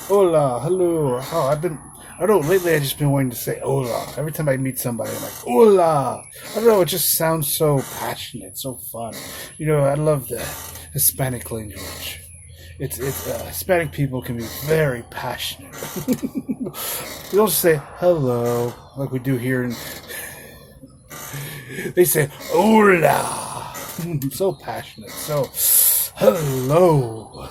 Hola, hello. Oh, I don't know, lately I've just been wanting to say hola. Every time I meet somebody, I'm like, hola. I don't know, it just sounds so passionate, so fun. I love the Hispanic language. Hispanic people can be very passionate. They don't just say hello like we do here they say hola. So passionate. So hello.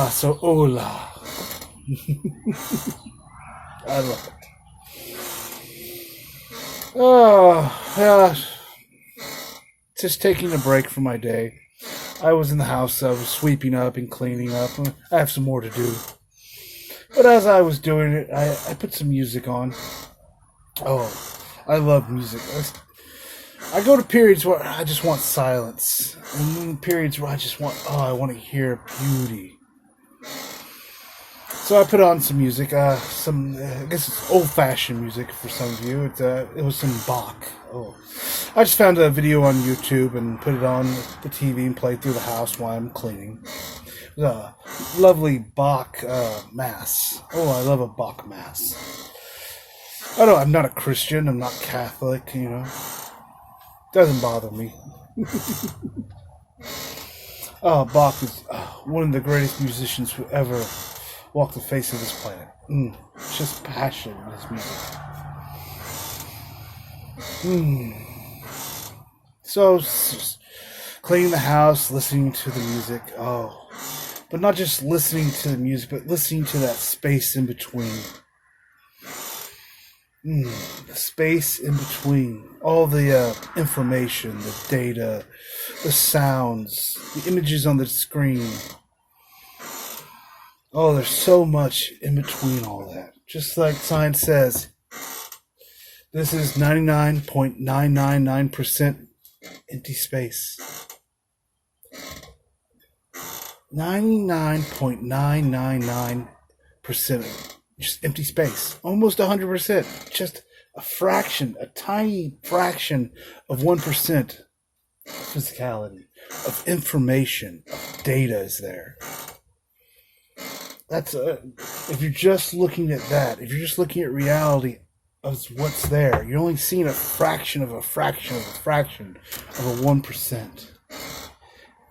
So hola. I love it. Oh, yeah. Just taking a break from my day. I was in the house, I was sweeping up and cleaning up. I have some more to do. But as I was doing it, I put some music on. Oh, I love music. I go to periods where I just want silence. And then periods where I want to hear beauty. So I put on some music, I guess it's old-fashioned music for some of you. It was some Bach. Oh, I just found a video on YouTube and put it on the TV and played through the house while I'm cleaning. It was a lovely Bach mass. Oh, I love a Bach mass. I'm not a Christian. I'm not Catholic. Doesn't bother me. Bach is one of the greatest musicians who ever walk the face of this planet. Just passion in his music. So, just cleaning the house, listening to the music. Oh, but not just listening to the music, but listening to that space in between. The space in between. All the information, the data, the sounds, the images on the screen. Oh, there's so much in between all that. Just like science says, this is 99.999% empty space. 99.999% just empty space. Almost 100%. Just a fraction, a tiny fraction of 1% of physicality, of information, of data is there. That's if you're just looking at that, if you're just looking at reality of what's there, you're only seeing a fraction of a fraction of a fraction of a 1%.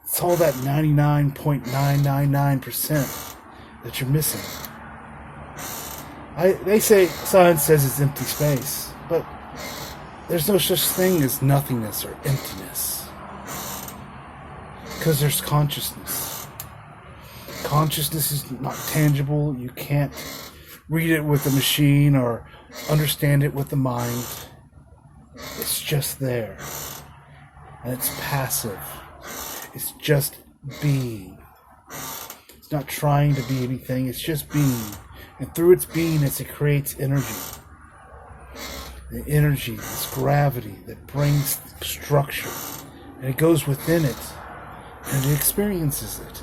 It's all that 99.999% that you're missing. They say science says it's empty space, but there's no such thing as nothingness or emptiness, because there's consciousness. Consciousness is not tangible. You can't read it with a machine or understand it with the mind. It's just there. And it's passive. It's just being. It's not trying to be anything. It's just being. And through its beingness, it creates energy. The energy, this gravity that brings structure. And it goes within it. And it experiences it.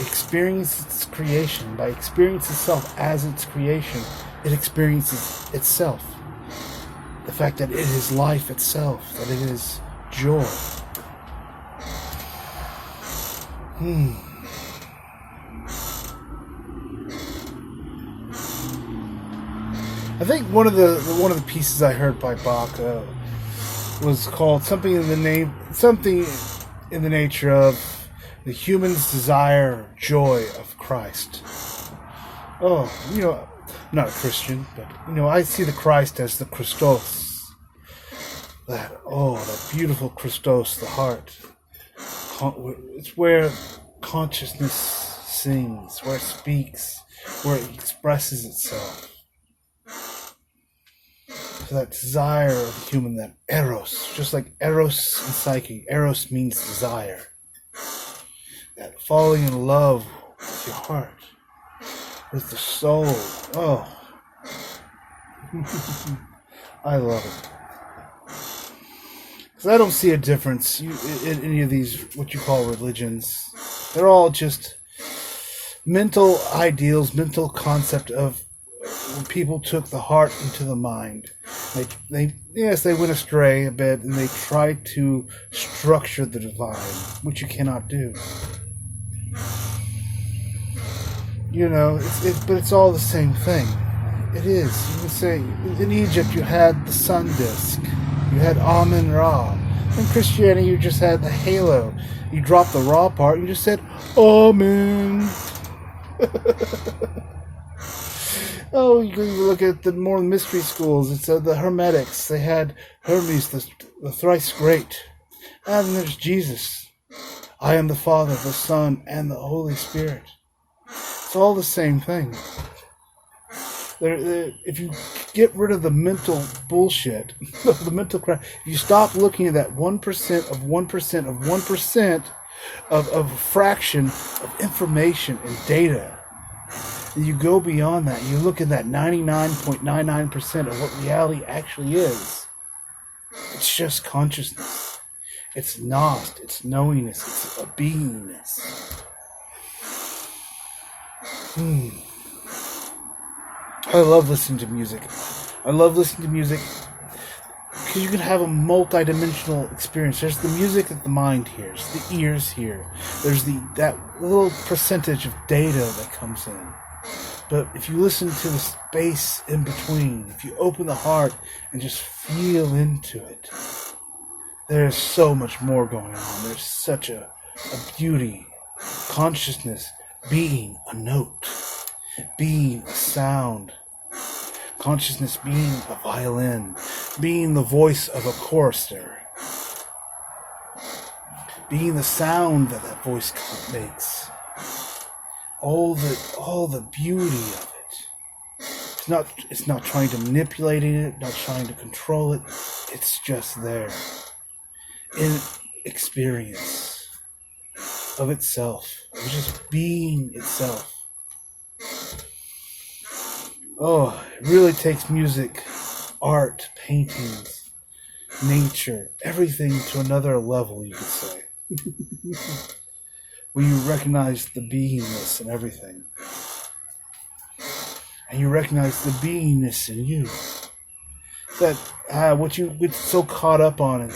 Experience its creation. By experience itself as its creation, it experiences itself. The fact that it is life itself, that it is joy. I think one of the pieces I heard by Bach was called something in the nature of the human's desire or joy of Christ. Oh, I'm not a Christian, but I see the Christ as the Christos. That beautiful Christos, the heart. It's where consciousness sings, where it speaks, where it expresses itself. So that desire of the human, that eros, just like eros and psyche. Eros means desire. That falling in love with your heart, with the soul. Oh, I love it. Because I don't see a difference in any of these, what you call religions. They're all just mental ideals, mental concept of when people took the heart into the mind, they went astray a bit, and they tried to structure the divine, which you cannot do. But it's all the same thing. It is. You would say, in Egypt you had the sun disk, you had Amun Ra. In Christianity you just had the halo. You dropped the Ra part, you just said, Amen. Oh, you look at the more mystery schools. It's the Hermetics. They had Hermes, the thrice great. And then there's Jesus. I am the Father, the Son, and the Holy Spirit. It's all the same thing. If you get rid of the mental bullshit, the mental crap, if you stop looking at that 1% of 1% of 1% of a fraction of information and data, and you go beyond that, you look at that 99.99% of what reality actually is. It's just consciousness. It's not. It's knowingness. It's a beingness. I love listening to music. I love listening to music because you can have a multi-dimensional experience. There's the music that the mind hears, the ears hear. There's that little percentage of data that comes in. But if you listen to the space in between, if you open the heart and just feel into it, there's so much more going on. There's such a beauty, consciousness, being a note, being a sound, consciousness being a violin, being the voice of a chorister, being the sound that voice makes. All the beauty of it. It's not trying to manipulate it, not trying to control it. It's just there. In experience of itself. Of just being itself. Oh, it really takes music, art, paintings, nature, everything to another level, you could say. Where you recognize the beingness in everything. And you recognize the beingness in you. That what you get so caught up on in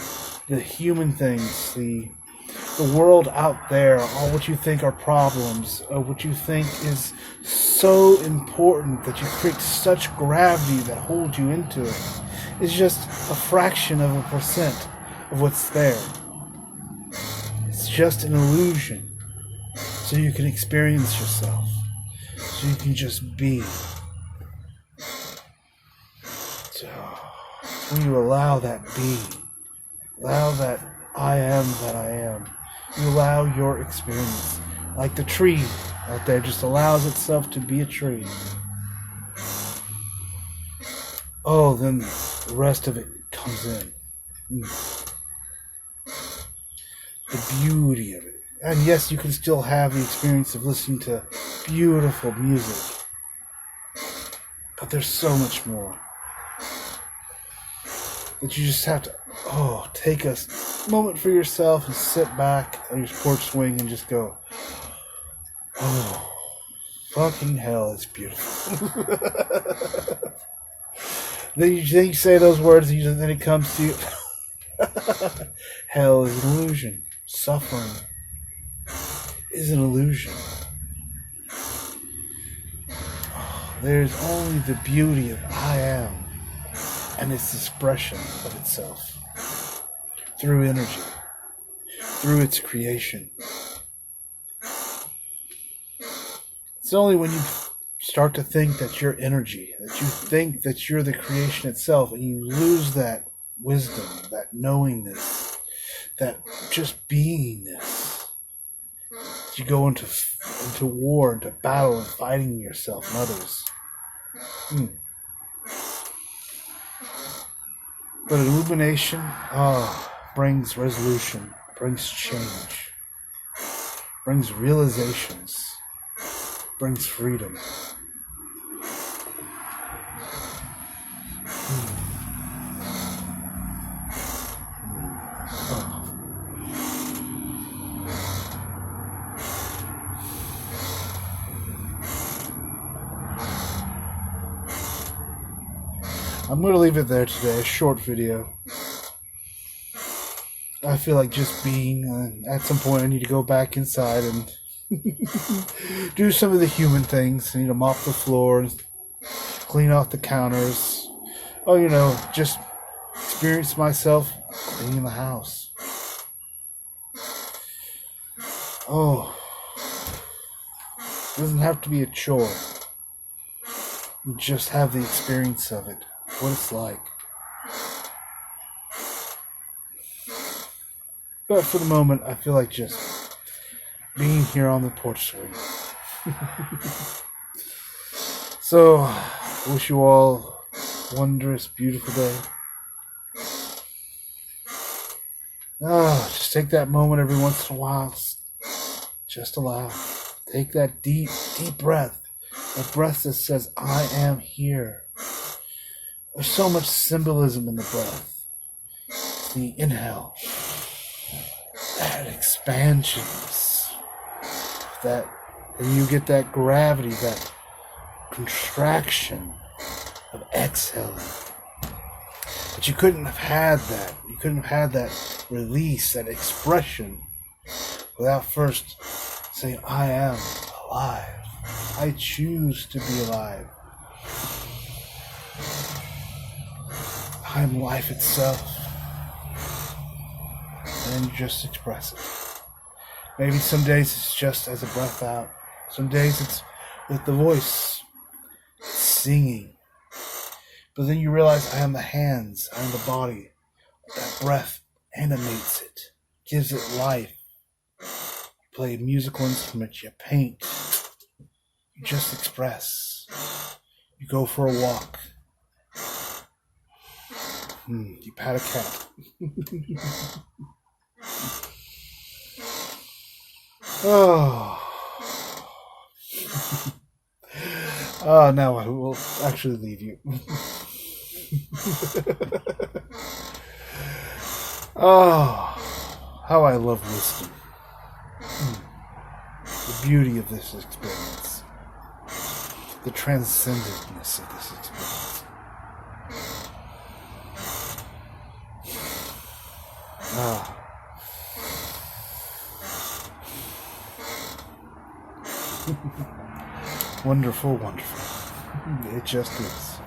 the human things, the world out there, all what you think are problems, what you think is so important that you create such gravity that holds you into it, is just a fraction of a percent of what's there. It's just an illusion. So you can experience yourself. So you can just be. So when you allow that being, allow that I am that I am, you allow your experience. Like the tree out there just allows itself to be a tree. Oh, then the rest of it comes in. The beauty of it. And yes, you can still have the experience of listening to beautiful music. But there's so much more. That you just have to, take a moment for yourself and sit back on your porch swing and just go, fucking hell, it's beautiful. Then you say those words and then it comes to you. Hell is an illusion. Suffering is an illusion. There's only the beauty of I am and its expression of itself through energy, through its creation. It's only when you start to think that you're energy, that you think that you're the creation itself, and you lose that wisdom, that knowingness, that just beingness. You go into war, into battle, and fighting yourself and others. But illumination brings resolution, brings change, brings realizations, brings freedom. I'm going to leave it there today. A short video. I feel like just being. At some point, I need to go back inside and do some of the human things. I need to mop the floors, clean off the counters. Oh, just experience myself cleaning the house. Oh, it doesn't have to be a chore. You just have the experience of it, what it's like. But for the moment, I feel like just being here on the porch swing. So, I wish you all a wondrous, beautiful day. Just take that moment every once in a while. Just allow. Take that deep, deep breath. A breath that says, I am here. There's so much symbolism in the breath. The inhale. That expansion. And you get that gravity, that contraction of exhaling. But you couldn't have had that. You couldn't have had that release, that expression, without first saying, I am alive. I choose to be alive. I'm life itself. And then you just express it. Maybe some days it's just as a breath out. Some days it's with the voice, singing. But then you realize I am the hands, I am the body. That breath animates it, gives it life. You play a musical instrument, you paint. You just express. You go for a walk. You pat a cat. Oh. Now I will actually leave you. Oh, how I love wisdom. The beauty of this experience. The transcendentness of this experience. Wonderful, wonderful. It just is.